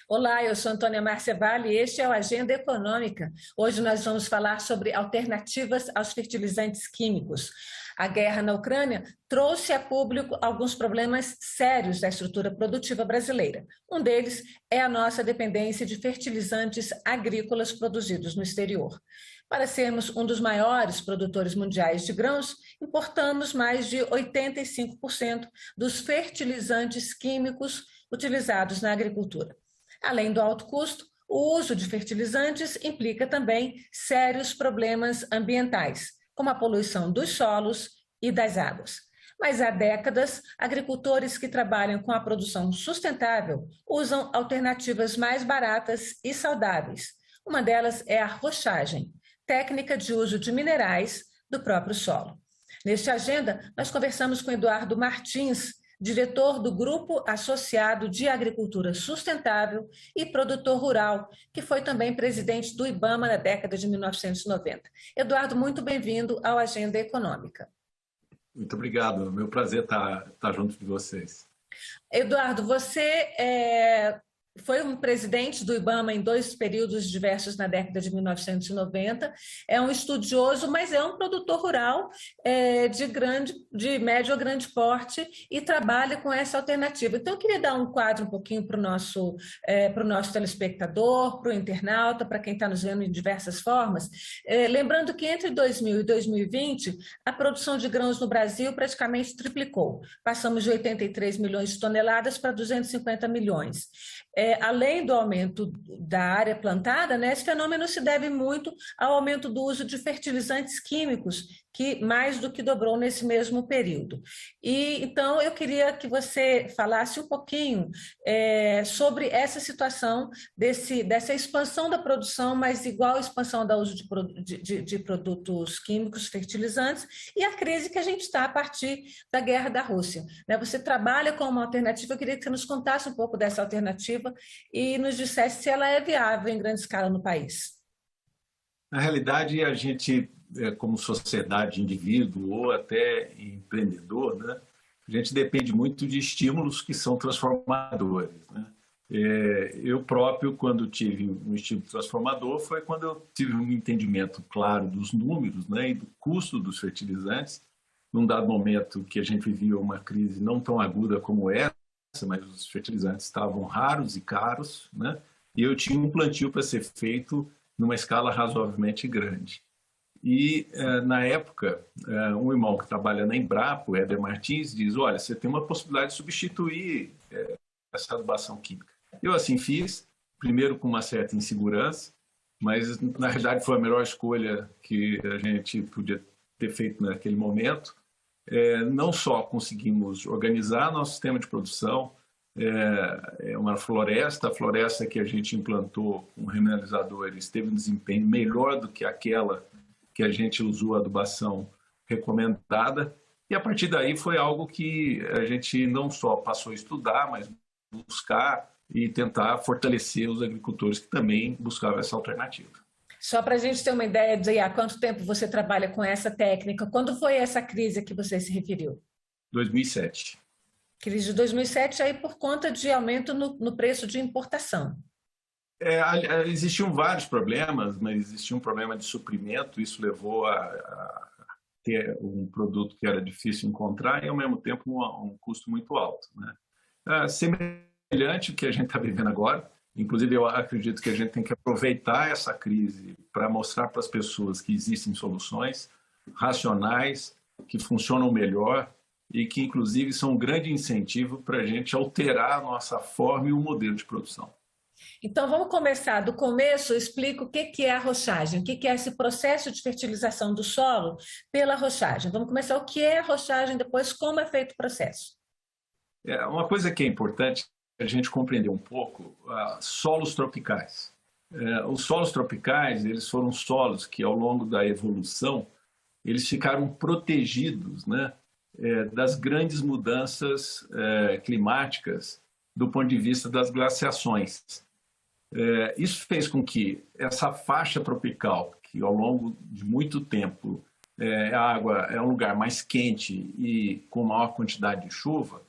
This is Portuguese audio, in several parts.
Olá, eu sou Antônia Márcia Vale e este é o Agenda Econômica. Hoje nós vamos falar sobre alternativas aos fertilizantes químicos. A guerra na Ucrânia trouxe a público alguns problemas sérios da estrutura produtiva brasileira. Um deles é a nossa dependência de fertilizantes agrícolas produzidos no exterior. Para sermos um dos maiores produtores mundiais de grãos, importamos mais de 85% dos fertilizantes químicos utilizados na agricultura. Além do alto custo, o uso de fertilizantes implica também sérios problemas ambientais, como a poluição dos solos e das águas. Mas há décadas, agricultores que trabalham com a produção sustentável usam alternativas mais baratas e saudáveis. Uma delas é a rochagem, técnica de uso de minerais do próprio solo. Neste Agenda, nós conversamos com Eduardo Martins, diretor do Grupo Associado de Agricultura Sustentável e produtor rural, que foi também presidente do IBAMA na década de 1990. Eduardo, muito bem-vindo ao Agenda Econômica. Muito obrigado, é meu prazer estar junto de vocês. Eduardo, você foi um presidente do IBAMA em dois períodos diversos na década de 1990, é um estudioso, mas é um produtor rural de médio a grande porte e trabalha com essa alternativa. Então, eu queria dar um quadro um pouquinho para o nosso telespectador, para o internauta, para quem está nos vendo de diversas formas. Lembrando que entre 2000 e 2020, a produção de grãos no Brasil praticamente triplicou. Passamos de 83 milhões de toneladas para 250 milhões. Além do aumento da área plantada, né, esse fenômeno se deve muito ao aumento do uso de fertilizantes químicos, que mais do que dobrou nesse mesmo período. E então eu queria que você falasse um pouquinho sobre essa situação dessa expansão da produção, mas igual à expansão do uso de produtos químicos, fertilizantes, e a crise que a gente está a partir da guerra da Rússia. Né? Você trabalha com uma alternativa, eu queria que você nos contasse um pouco dessa alternativa e nos dissesse se ela é viável em grande escala no país. Na realidade, a gente, como sociedade, indivíduo ou até empreendedor, né, a gente depende muito de estímulos que são transformadores. Né? Eu próprio, quando tive um estímulo transformador, foi quando eu tive um entendimento claro dos números, né, e do custo dos fertilizantes. Num dado momento que a gente vivia uma crise não tão aguda como essa, mas os fertilizantes estavam raros e caros, né? E eu tinha um plantio para ser feito numa escala razoavelmente grande. E, na época, um irmão que trabalha na Embrapa, o Éder Martins, diz, olha, você tem uma possibilidade de substituir essa adubação química. Eu assim fiz, primeiro com uma certa insegurança, mas, na realidade, foi a melhor escolha que a gente podia ter feito naquele momento. Não só conseguimos organizar nosso sistema de produção, uma floresta, a floresta que a gente implantou com remineralizadores teve um desempenho melhor do que aquela que a gente usou a adubação recomendada, e a partir daí foi algo que a gente não só passou a estudar, mas buscar e tentar fortalecer os agricultores que também buscavam essa alternativa. Só para a gente ter uma ideia de há quanto tempo você trabalha com essa técnica, quando foi essa crise a que você se referiu? 2007. Crise de 2007 aí por conta de aumento no preço de importação. Existiam vários problemas, mas existia um problema de suprimento, isso levou a ter um produto que era difícil encontrar e, ao mesmo tempo, um custo muito alto. Né? Semelhante ao que a gente está vivendo agora. Inclusive, eu acredito que a gente tem que aproveitar essa crise para mostrar para as pessoas que existem soluções racionais, que funcionam melhor e que, inclusive, são um grande incentivo para a gente alterar a nossa forma e o modelo de produção. Então, vamos começar do começo. Eu explico o que é a rochagem, o que é esse processo de fertilização do solo pela rochagem. Vamos começar o que é a rochagem, depois como é feito o processo. Uma coisa que é importante a gente compreender um pouco, solos tropicais. Os solos tropicais, eles foram solos que, ao longo da evolução, eles ficaram protegidos, né, das grandes mudanças climáticas do ponto de vista das glaciações. Isso fez com que essa faixa tropical, que ao longo de muito tempo a água é um lugar mais quente e com maior quantidade de chuva,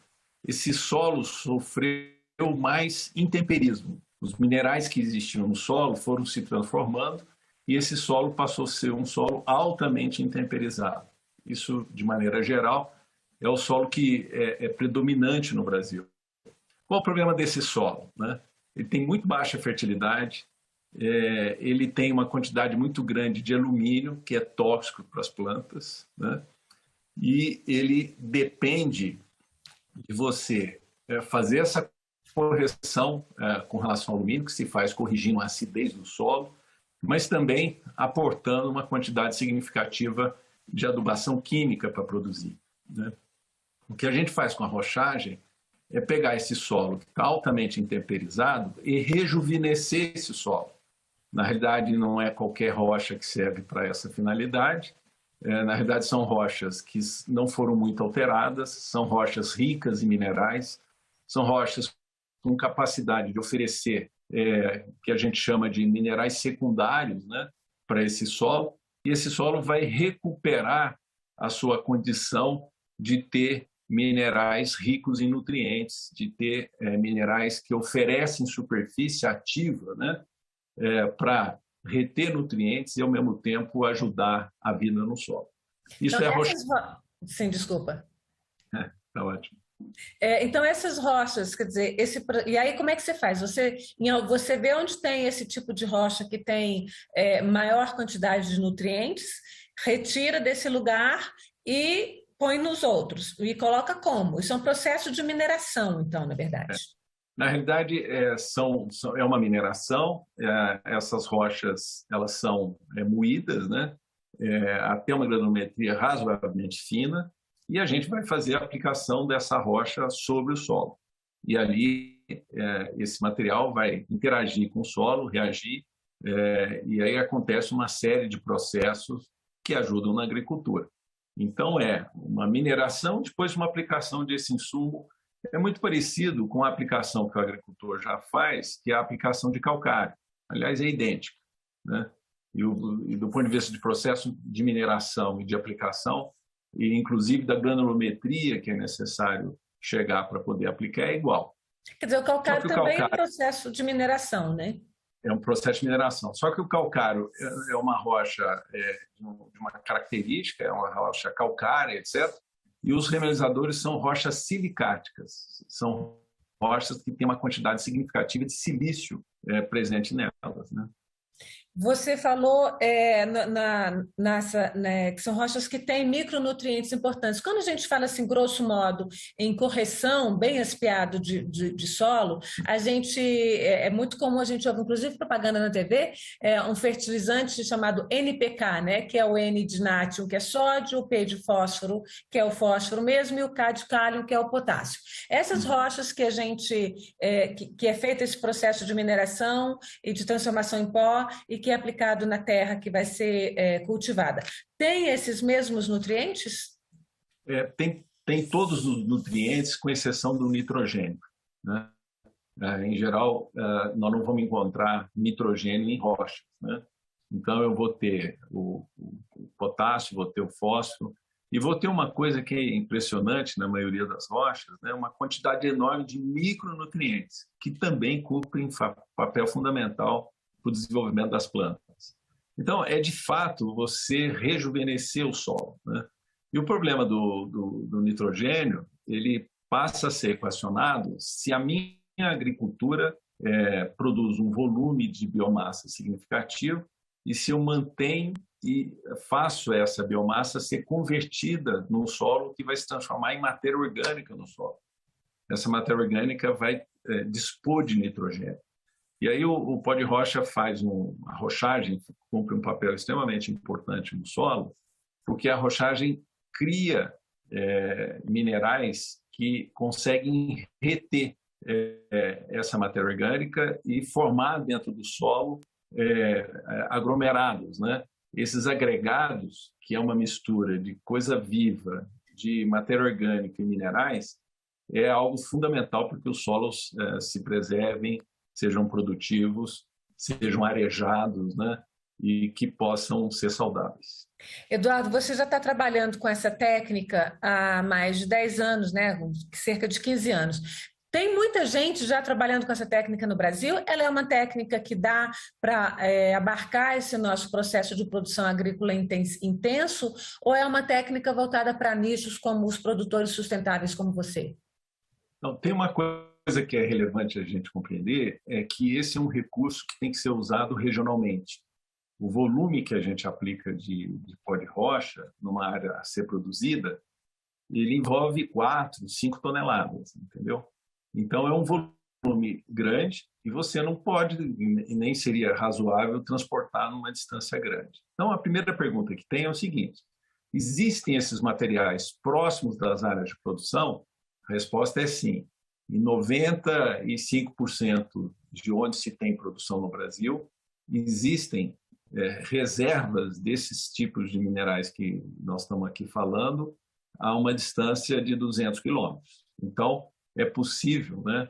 esse solo sofreu mais intemperismo. Os minerais que existiam no solo foram se transformando e esse solo passou a ser um solo altamente intemperizado. Isso, de maneira geral, é o solo que é predominante no Brasil. Qual o problema desse solo, né? Ele tem muito baixa fertilidade, ele tem uma quantidade muito grande de alumínio, que é tóxico para as plantas, né? E ele depende de você fazer essa correção com relação ao alumínio, que se faz corrigindo a acidez do solo, mas também aportando uma quantidade significativa de adubação química para produzir, né? O que a gente faz com a rochagem é pegar esse solo que está altamente intemperizado e rejuvenescer esse solo. Na realidade, não é qualquer rocha que serve para essa finalidade. Na realidade, são rochas que não foram muito alteradas, são rochas ricas em minerais, são rochas com capacidade de oferecer, que a gente chama de minerais secundários, né, para esse solo, e esse solo vai recuperar a sua condição de ter minerais ricos em nutrientes, de ter minerais que oferecem superfície ativa, né, para reter nutrientes e, ao mesmo tempo, ajudar a vida no solo. Isso então, é a rocha. Sim, desculpa. Tá ótimo. Então, essas rochas, quer dizer, e aí como é que você faz? Você vê onde tem esse tipo de rocha que tem maior quantidade de nutrientes, retira desse lugar e põe nos outros. E coloca como? Isso é um processo de mineração, então, na verdade. Na realidade, é uma mineração. Essas rochas elas são moídas, né? Até uma granulometria razoavelmente fina, e a gente vai fazer a aplicação dessa rocha sobre o solo. E ali esse material vai interagir com o solo, reagir, e aí acontece uma série de processos que ajudam na agricultura. Então, é uma mineração, depois uma aplicação desse insumo. É muito parecido com a aplicação que o agricultor já faz, que é a aplicação de calcário. Aliás, é idêntica, né? E do ponto de vista de processo de mineração e de aplicação, e inclusive da granulometria que é necessário chegar para poder aplicar, é igual. Quer dizer, o calcário também é um processo de mineração, né? É um processo de mineração. Só que o calcário é uma rocha de uma característica, é uma rocha calcária, etc. E os remelizadores são rochas silicáticas, são rochas que têm uma quantidade significativa de silício presente nelas, né? Você falou que são rochas que têm micronutrientes importantes. Quando a gente fala assim, grosso modo, em correção, bem espiado de solo, a gente é muito comum a gente ouvir, inclusive propaganda na TV, um fertilizante chamado NPK, né? Que é o N de nátrium, que é sódio, o P de fósforo, que é o fósforo mesmo, e o K de cálcio, que é o potássio. Essas rochas que a gente que é feito esse processo de mineração e de transformação em pó e que é aplicado na terra que vai ser cultivada. Tem esses mesmos nutrientes? Tem todos os nutrientes, com exceção do nitrogênio, né? Em geral, nós não vamos encontrar nitrogênio em rochas, né? Então, eu vou ter o potássio, vou ter o fósforo, e vou ter uma coisa que é impressionante na maioria das rochas, né? Uma quantidade enorme de micronutrientes, que também cumprem papel fundamental para o desenvolvimento das plantas. Então, é de fato você rejuvenescer o solo, né? E o problema do nitrogênio, ele passa a ser equacionado se a minha agricultura produz um volume de biomassa significativo e se eu mantenho e faço essa biomassa ser convertida no solo, que vai se transformar em matéria orgânica no solo. Essa matéria orgânica vai dispor de nitrogênio. E aí o pó de rocha a rochagem cumpre um papel extremamente importante no solo, porque a rochagem cria minerais que conseguem reter essa matéria orgânica e formar dentro do solo aglomerados, né? Esses agregados, que é uma mistura de coisa viva, de matéria orgânica e minerais, é algo fundamental para que os solos se preservem, sejam produtivos, sejam arejados, né? E que possam ser saudáveis. Eduardo, você já está trabalhando com essa técnica há mais de 10 anos, né? Cerca de 15 anos. Tem muita gente já trabalhando com essa técnica no Brasil. Ela é uma técnica que dá para abarcar esse nosso processo de produção agrícola intenso, ou é uma técnica voltada para nichos como os produtores sustentáveis como você? Então, tem uma coisa que é relevante a gente compreender, é que esse é um recurso que tem que ser usado regionalmente. O volume que a gente aplica de pó de rocha numa área a ser produzida, ele envolve 4, 5 toneladas, entendeu? Então, é um volume grande e você não pode, e nem seria razoável, transportar numa distância grande. Então, a primeira pergunta que tem é o seguinte: existem esses materiais próximos das áreas de produção? A resposta é sim. Em 95% de onde se tem produção no Brasil, existem reservas desses tipos de minerais que nós estamos aqui falando a uma distância de 200 quilômetros. Então, é possível, né,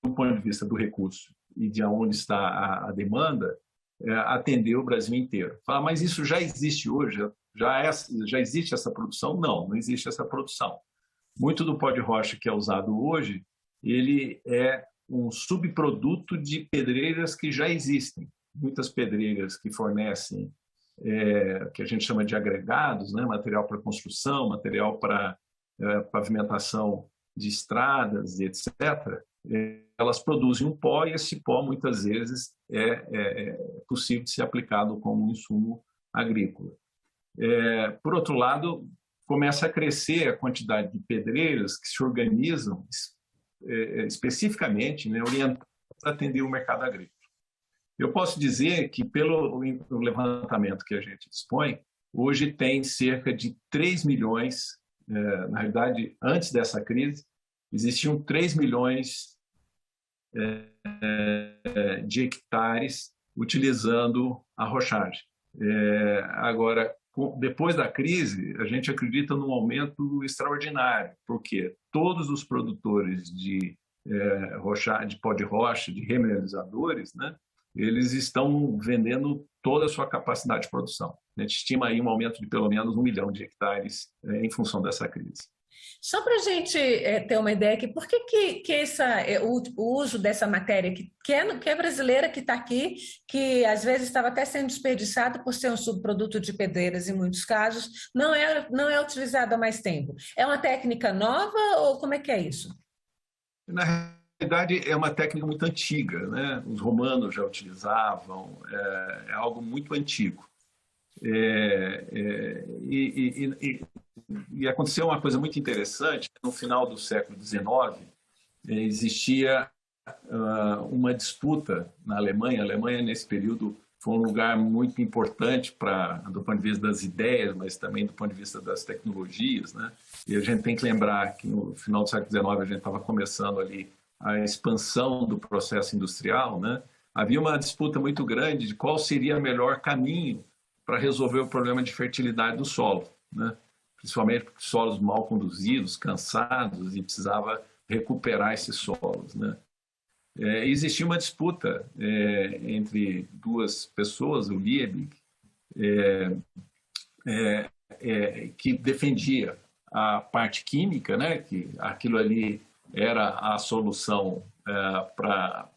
do ponto de vista do recurso e de onde está a demanda, atender o Brasil inteiro. Fala, mas isso já existe hoje? Já existe essa produção? Não, não existe essa produção. Muito do pó de rocha que é usado hoje, ele é um subproduto de pedreiras que já existem. Muitas pedreiras que fornecem, que a gente chama de agregados, né? Material para construção, material para pavimentação de estradas, etc., elas produzem um pó e esse pó, muitas vezes, é possível de ser aplicado como um insumo agrícola. Por outro lado, começa a crescer a quantidade de pedreiras que se organizam especificamente, né, orientadas para atender o mercado agrícola. Eu posso dizer que, pelo levantamento que a gente dispõe, hoje tem cerca de 3 milhões, na realidade, antes dessa crise, existiam 3 milhões de hectares utilizando a rochagem. Agora, depois da crise, a gente acredita num aumento extraordinário, porque todos os produtores de pó de rocha, de remineralizadores, né, eles estão vendendo toda a sua capacidade de produção. A gente estima aí um aumento de pelo menos 1 milhão de hectares em função dessa crise. Só para a gente ter uma ideia aqui, por que o uso dessa matéria, que é brasileira, que está aqui, que às vezes estava até sendo desperdiçado por ser um subproduto de pedreiras em muitos casos, não é utilizada há mais tempo? É uma técnica nova ou como é que é isso? Na realidade, é uma técnica muito antiga, né? Os romanos já utilizavam, é algo muito antigo. E aconteceu uma coisa muito interessante. No final do século XIX, existia uma disputa na Alemanha. A Alemanha, nesse período, foi um lugar muito importante do ponto de vista das ideias, mas também do ponto de vista das tecnologias, né? E a gente tem que lembrar que no final do século XIX a gente estava começando ali a expansão do processo industrial, né? Havia uma disputa muito grande de qual seria o melhor caminho para resolver o problema de fertilidade do solo, né? Principalmente porque solos mal conduzidos, cansados, e precisava recuperar esses solos, né? Existia uma disputa entre duas pessoas, o Liebig, que defendia a parte química, né? Que aquilo ali era a solução para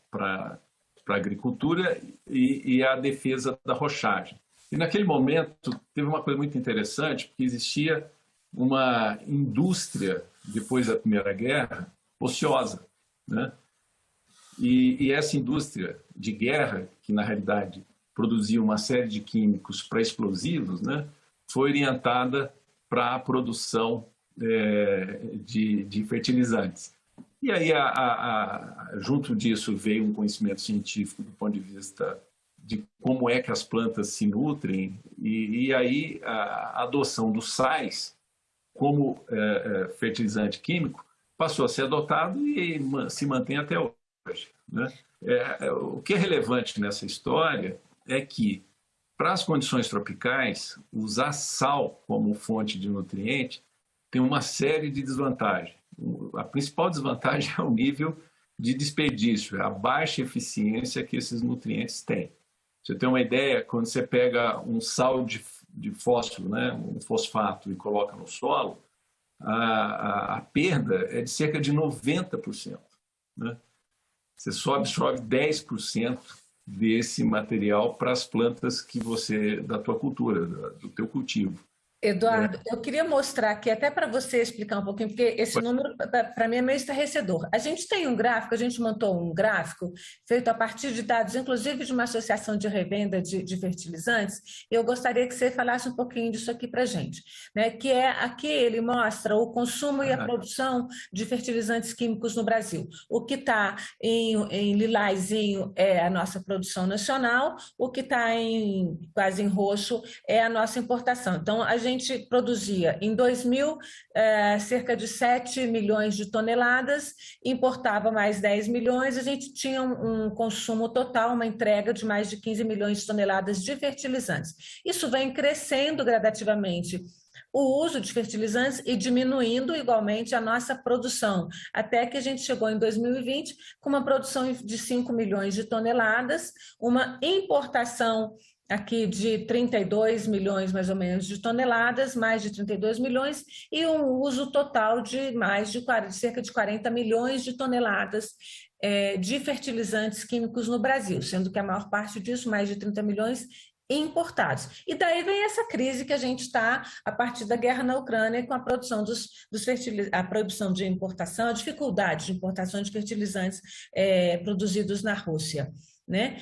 a agricultura, e a defesa da rochagem. E naquele momento teve uma coisa muito interessante, porque existia uma indústria, depois da Primeira Guerra, ociosa, né? E essa indústria de guerra, que na realidade produzia uma série de químicos para explosivos, né, foi orientada para a produção de fertilizantes. E aí, junto disso, veio um conhecimento científico do ponto de vista de como é que as plantas se nutrem, e aí a adoção dos sais como fertilizante químico passou a ser adotado e se mantém até hoje, né? O que é relevante nessa história é que, para as condições tropicais, usar sal como fonte de nutriente tem uma série de desvantagens. A principal desvantagem é o nível de desperdício, a baixa eficiência que esses nutrientes têm. Você tem uma ideia, quando você pega um sal de fósforo, né, um fosfato, e coloca no solo, a perda é de cerca de 90%. né? Você só absorve 10% desse material para as plantas que você, da tua cultura, do teu cultivo. Eduardo, eu queria mostrar aqui, até para você explicar um pouquinho, porque esse número, para mim, é meio estarrecedor. A gente tem um gráfico, a gente montou um gráfico feito a partir de dados, inclusive de uma associação de revenda de fertilizantes. Eu gostaria que você falasse um pouquinho disso aqui para a gente, né? Que é aqui ele mostra o consumo e a produção de fertilizantes químicos no Brasil. O que está em lilazinho é a nossa produção nacional, o que está quase em roxo é a nossa importação. Então, a gente produzia em 2000 cerca de 7 milhões de toneladas, importava mais 10 milhões, a gente tinha um consumo total, uma entrega de mais de 15 milhões de toneladas de fertilizantes. Isso vem crescendo gradativamente o uso de fertilizantes e diminuindo igualmente a nossa produção, até que a gente chegou em 2020 com uma produção de 5 milhões de toneladas, uma importação aqui de 32 milhões mais ou menos de toneladas, mais de 32 milhões, e um uso total de cerca de 40 milhões de toneladas de fertilizantes químicos no Brasil, sendo que a maior parte disso, mais de 30 milhões, importados. E daí vem essa crise que a gente está a partir da guerra na Ucrânia, com a produção dos fertilizantes, a proibição de importação, a dificuldade de importação de fertilizantes produzidos na Rússia. Né?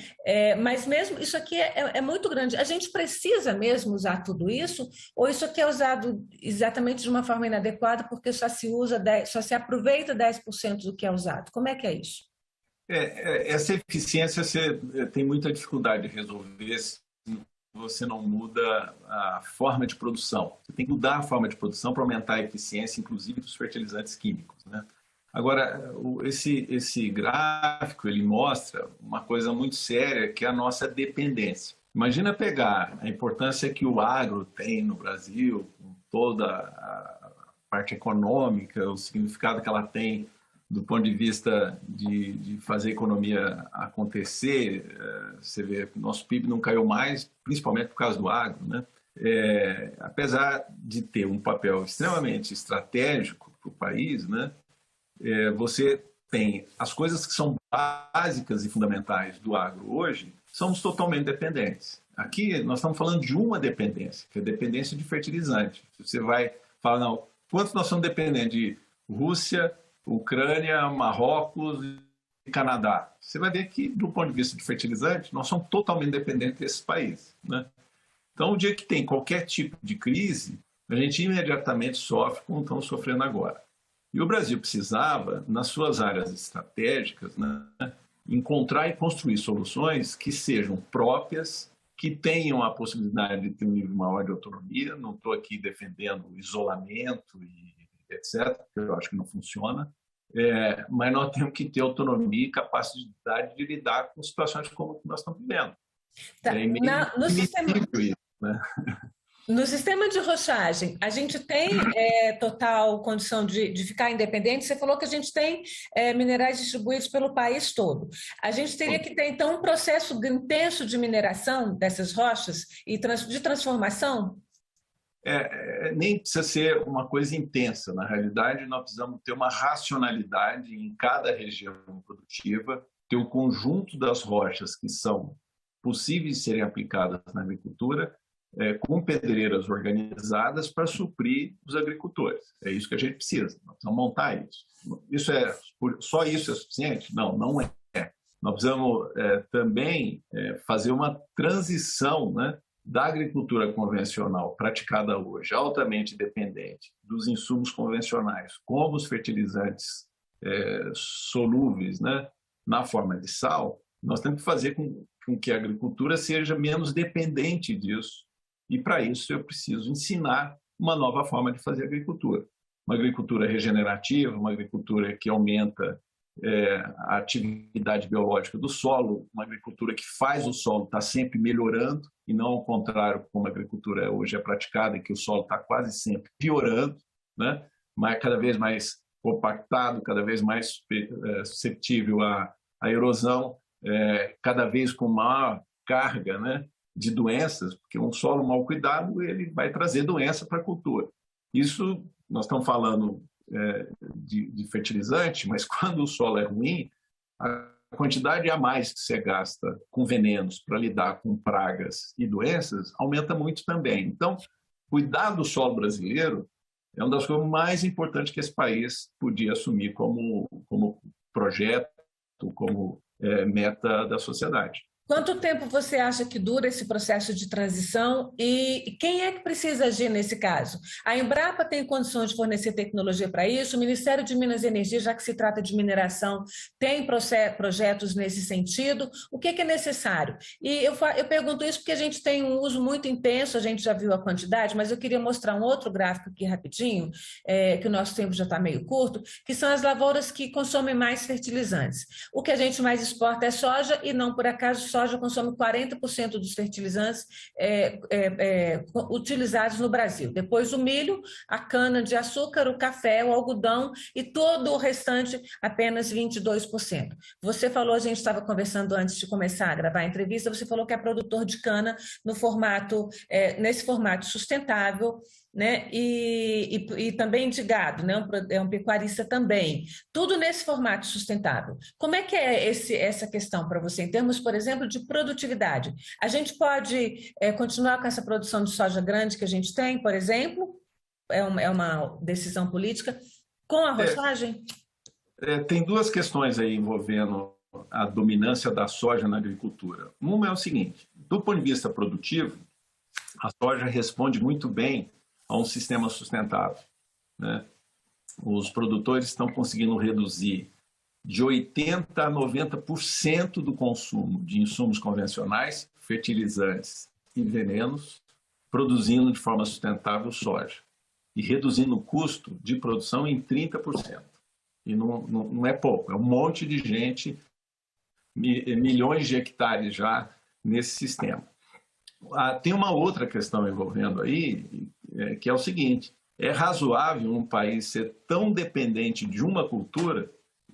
Mas mesmo isso aqui é muito grande. A gente precisa mesmo usar tudo isso, ou isso aqui é usado exatamente de uma forma inadequada porque só se aproveita 10% do que é usado? Como é que é isso? Essa eficiência você tem muita dificuldade de resolver se você não muda a forma de produção. Você tem que mudar a forma de produção para aumentar a eficiência, inclusive dos fertilizantes químicos, né? Agora, esse gráfico, ele mostra uma coisa muito séria, que é a nossa dependência. Imagina pegar a importância que o agro tem no Brasil, com toda a parte econômica, o significado que ela tem do ponto de vista de fazer a economia acontecer. Você vê que o nosso PIB não caiu mais, principalmente por causa do agro, né? Apesar de ter um papel extremamente estratégico para o país, né? Você tem as coisas que são básicas e fundamentais do agro hoje, somos totalmente dependentes. Aqui nós estamos falando de uma dependência, que é a dependência de fertilizante. Você vai falar, não, quanto nós somos dependentes de Rússia, Ucrânia, Marrocos e Canadá? Você vai ver que, do ponto de vista de fertilizante, nós somos totalmente dependentes desses países, né? Então, o dia que tem qualquer tipo de crise, a gente imediatamente sofre como estamos sofrendo agora. E o Brasil precisava, nas suas áreas estratégicas, né, encontrar e construir soluções que sejam próprias, que tenham a possibilidade de ter um nível maior de autonomia. Não estou aqui defendendo o isolamento e etc., que eu acho que não funciona, mas nós temos que ter autonomia e capacidade de lidar com situações como a que nós estamos vivendo. Tá. No sistema... isso, né? No sistema de rochagem, a gente tem total condição de ficar independente? Você falou que a gente tem minerais distribuídos pelo país todo. A gente teria que ter, então, um processo intenso de mineração dessas rochas e de transformação? Nem precisa ser uma coisa intensa. Na realidade, nós precisamos ter uma racionalidade em cada região produtiva, ter o conjunto das rochas que são possíveis de serem aplicadas na agricultura, com pedreiras organizadas para suprir os agricultores. É isso que a gente precisa. Nós precisamos montar isso. Só isso é suficiente? Não, não é. Nós precisamos também fazer uma transição, né, da agricultura convencional praticada hoje, altamente dependente dos insumos convencionais, como os fertilizantes solúveis, né, na forma de sal. Nós temos que fazer com que a agricultura seja menos dependente disso. E, para isso, eu preciso ensinar uma nova forma de fazer agricultura. Uma agricultura regenerativa, uma agricultura que aumenta a atividade biológica do solo, uma agricultura que faz o solo estar sempre melhorando, e não ao contrário, como a agricultura hoje é praticada, que o solo está quase sempre piorando, né? Mas cada vez mais compactado, cada vez mais suscetível à erosão, cada vez com maior carga, né, de doenças, porque um solo mal cuidado ele vai trazer doença para a cultura. Isso nós estamos falando de fertilizante, mas quando o solo é ruim, a quantidade a mais que você gasta com venenos para lidar com pragas e doenças aumenta muito também. Então, cuidar do solo brasileiro é uma das coisas mais importantes que esse país podia assumir como projeto, como meta da sociedade. Quanto tempo você acha que dura esse processo de transição e quem é que precisa agir nesse caso? A Embrapa tem condições de fornecer tecnologia para isso, o Ministério de Minas e Energia, já que se trata de mineração, tem projetos nesse sentido. O que é necessário? E eu pergunto isso porque a gente tem um uso muito intenso, a gente já viu a quantidade, mas eu queria mostrar um outro gráfico aqui rapidinho, que o nosso tempo já está meio curto, que são as lavouras que consomem mais fertilizantes. O que a gente mais exporta é soja e não por acaso soja consome 40% dos fertilizantes utilizados no Brasil. Depois o milho, a cana-de-açúcar, o café, o algodão e todo o restante, apenas 22%. Você falou, a gente estava conversando antes de começar a gravar a entrevista, você falou que é produtor de cana nesse formato sustentável, né? E também de gado, né? É um pecuarista também. Tudo nesse formato sustentável. Como é que é essa questão para você, em termos, por exemplo, de produtividade? A gente pode continuar com essa produção de soja grande que a gente tem, por exemplo? É uma decisão política com a roçagem? Tem duas questões aí envolvendo a dominância da soja na agricultura. Uma é o seguinte, do ponto de vista produtivo, a soja responde muito bem a um sistema sustentável, né? Os produtores estão conseguindo reduzir de 80% a 90% do consumo de insumos convencionais, fertilizantes e venenos, produzindo de forma sustentável soja e reduzindo o custo de produção em 30%. E não é pouco, é um monte de gente, milhões de hectares já nesse sistema. Tem uma outra questão envolvendo aí, que é o seguinte, é razoável um país ser tão dependente de uma cultura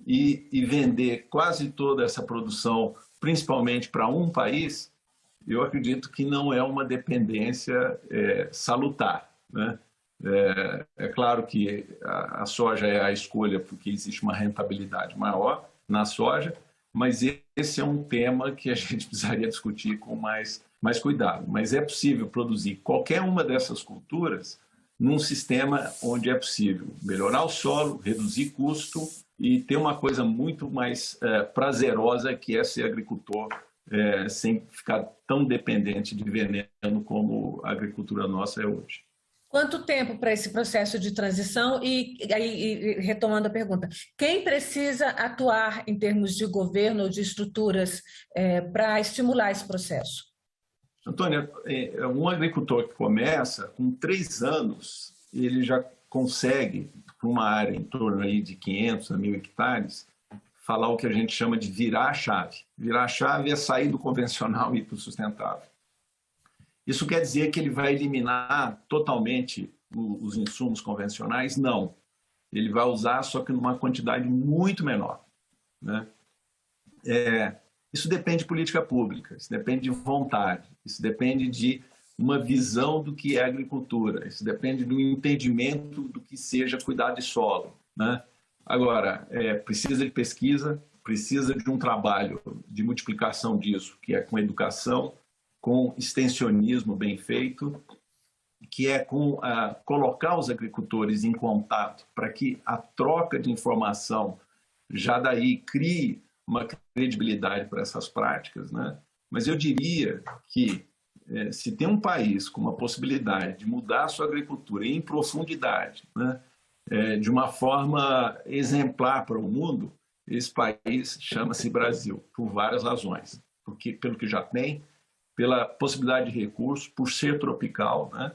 e vender quase toda essa produção, principalmente para um país? Eu acredito que não é uma dependência salutar, né? É claro que a soja é a escolha porque existe uma rentabilidade maior na soja, mas esse é um tema que a gente precisaria discutir com mais cuidado. Mas é possível produzir qualquer uma dessas culturas num sistema onde é possível melhorar o solo, reduzir custo e ter uma coisa muito mais prazerosa, que é ser agricultor sem ficar tão dependente de veneno como a agricultura nossa é hoje. Quanto tempo para esse processo de transição? E retomando a pergunta, quem precisa atuar em termos de governo ou de estruturas para estimular esse processo? Antônia, um agricultor que começa, com 3 anos, ele já consegue, para uma área em torno aí de 500 a 1.000 hectares, falar o que a gente chama de virar a chave. Virar a chave é sair do convencional e ir para o sustentável. Isso quer dizer que ele vai eliminar totalmente os insumos convencionais? Não. Ele vai usar, só que numa quantidade muito menor, né? Isso depende de política pública, isso depende de vontade, isso depende de uma visão do que é agricultura, isso depende do entendimento do que seja cuidar de solo, né? Agora, precisa de pesquisa, precisa de um trabalho de multiplicação disso, que é com educação, com extensionismo bem feito, que é com colocar os agricultores em contato para que a troca de informação já daí crie uma credibilidade para essas práticas, né? Mas eu diria que se tem um país com uma possibilidade de mudar a sua agricultura em profundidade, né, de uma forma exemplar para o mundo, esse país chama-se Brasil, por várias razões. Porque, pelo que já tem, pela possibilidade de recursos, por ser tropical, né,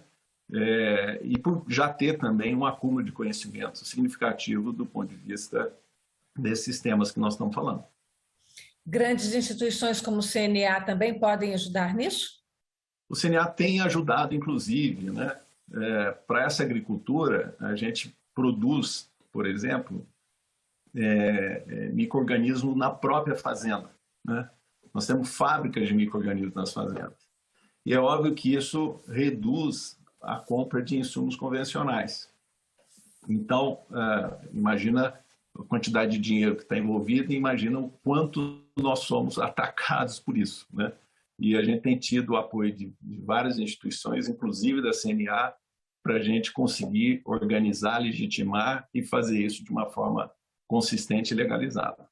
e por já ter também um acúmulo de conhecimento significativo do ponto de vista desses temas que nós estamos falando. Grandes instituições como o CNA também podem ajudar nisso? O CNA tem ajudado, inclusive, né? Para essa agricultura, a gente produz, por exemplo, micro-organismos na própria fazenda, né? Nós temos fábricas de micro-organismos nas fazendas. E é óbvio que isso reduz a compra de insumos convencionais. Então, imagina a quantidade de dinheiro que está envolvida e imagina o quanto nós somos atacados por isso, né? E a gente tem tido o apoio de várias instituições, inclusive da CNA, para a gente conseguir organizar, legitimar e fazer isso de uma forma consistente e legalizada.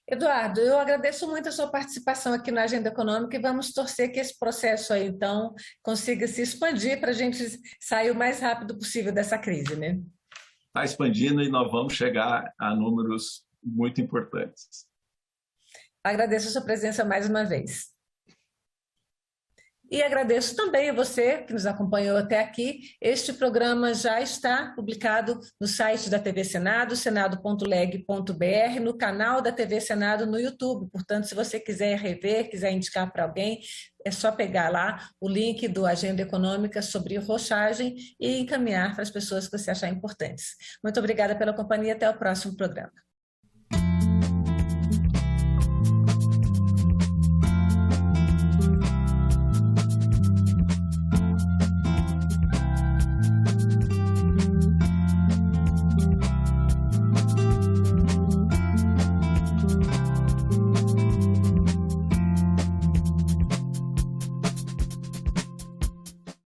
Eduardo, eu agradeço muito a sua participação aqui na Agenda Econômica e vamos torcer que esse processo aí, então, consiga se expandir para a gente sair o mais rápido possível dessa crise, né? Está expandindo e nós vamos chegar a números muito importantes. Agradeço a sua presença mais uma vez. E agradeço também a você que nos acompanhou até aqui. Este programa já está publicado no site da TV Senado, senado.leg.br, no canal da TV Senado no YouTube. Portanto, se você quiser rever, quiser indicar para alguém, é só pegar lá o link do Agenda Econômica sobre rochagem e encaminhar para as pessoas que você achar importantes. Muito obrigada pela companhia. Até o próximo programa.